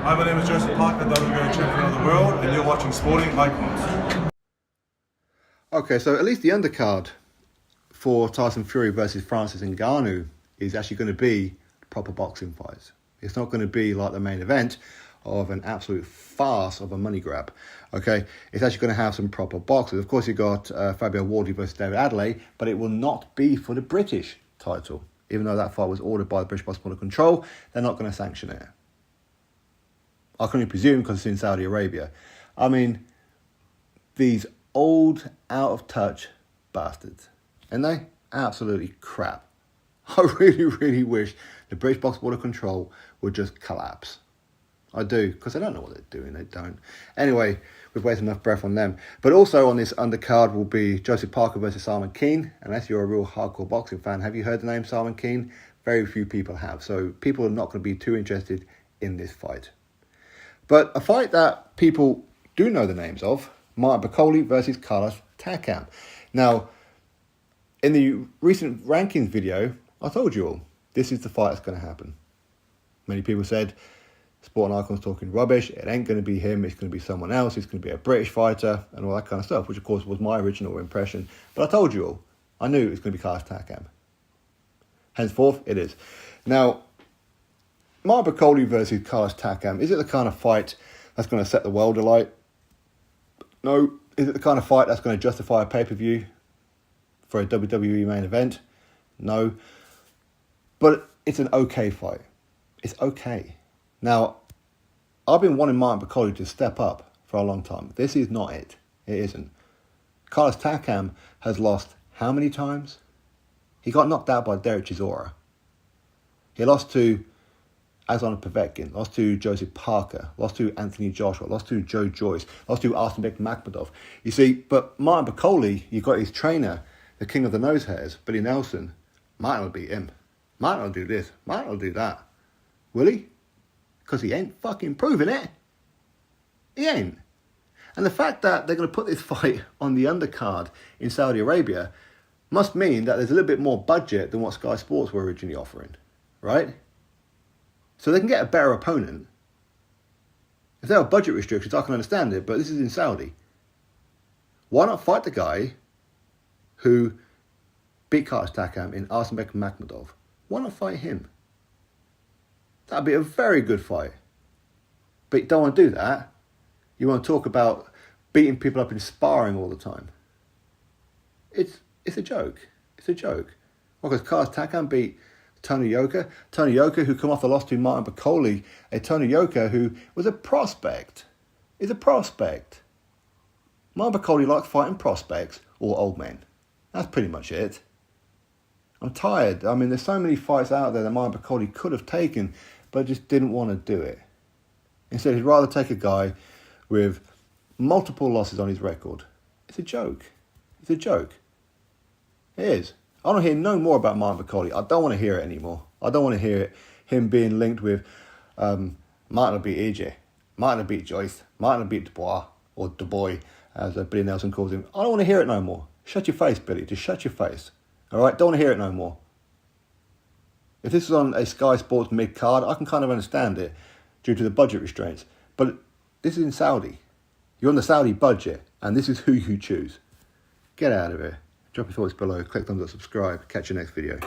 Hi, my name is Joseph Parker, WBO champion of the world, and you're watching Sporting Icons. Okay, so at least the undercard for Tyson Fury versus Francis Ngannou is actually going to be proper boxing fights. It's not going to be like the main event of an absolute farce of a money grab. Okay, it's actually going to have some proper boxers. Of course, you got Fabio Wardley versus David Adeleye, but it will not be for the British title. Even though that fight was ordered by the British Boxing Board of Control, they're not going to sanction it. I can only presume because it's in Saudi Arabia. I mean, these old, out-of-touch bastards. And they absolutely crap. I really, really wish the British Boxing Board of Control would just collapse. I do, because I don't know what they're doing. They don't. Anyway, we've wasted enough breath on them. But also on this undercard will be Joseph Parker versus Simon Kean. Unless you're a real hardcore boxing fan, have you heard the name Simon Kean? Very few people have. So people are not going to be too interested in this fight. But a fight that people do know the names of, Bakole versus Carlos Takam. Now, in the recent rankings video, I told you all, this is the fight that's going to happen. Many people said, Sporting Icons talking rubbish, it ain't going to be him, it's going to be someone else, it's going to be a British fighter, and all that kind of stuff, which of course was my original impression. But I told you all, I knew it was going to be Carlos Takam. Henceforth, it is. Now, Bakole versus Carlos Takam, is it the kind of fight that's going to set the world alight? No. Is it the kind of fight that's going to justify a pay-per-view for a WWE main event? No. But it's an okay fight. It's okay. Now, I've been wanting Bakole to step up for a long time. This is not it. It isn't. Carlos Takam has lost how many times? He got knocked out by Derek Chisora. He lost to Alexander Povetkin, lost to Joseph Parker, lost to Anthony Joshua, lost to Joe Joyce, lost to Arslanbek Makhmudov. You see, but Martin Bakole, you've got his trainer, the king of the nose hairs, Billy Nelson. Martin will beat him. Martin will do this. Martin will do that. Will he? Because he ain't fucking proving it. He ain't. And the fact that they're going to put this fight on the undercard in Saudi Arabia must mean that there's a little bit more budget than what Sky Sports were originally offering, right? So they can get a better opponent. If there are budget restrictions, I can understand it, but this is in Saudi. Why not fight the guy who beat Carlos Takam in Arslanbek Makhmudov? Why not fight him? That'd be a very good fight. But you don't want to do that. You want to talk about beating people up in sparring all the time. It's a joke. It's a joke. Well, because Carlos Takam beat Tony Yoka, who come off the loss to Martin Bakole, a Tony Yoka who was a prospect. Is a prospect. Martin Bakole likes fighting prospects or old men. That's pretty much it. I'm tired. I mean, there's so many fights out there that Martin Bakole could have taken, but just didn't want to do it. Instead, he'd rather take a guy with multiple losses on his record. It's a joke. It's a joke. It is. I want to hear no more about Martin Bakole. I don't want to hear it anymore. I don't want to hear it. Him being linked with Martin will beat AJ. Martin will beat Joyce. Martin will beat Dubois, or Dubois, as Billy Nelson calls him. I don't want to hear it no more. Shut your face, Billy. Just shut your face. All right? Don't want to hear it no more. If this is on a Sky Sports mid-card, I can kind of understand it due to the budget restraints. But this is in Saudi. You're on the Saudi budget, and this is who you choose. Get out of here. Drop your thoughts below, click thumbs up, subscribe. Catch you next video.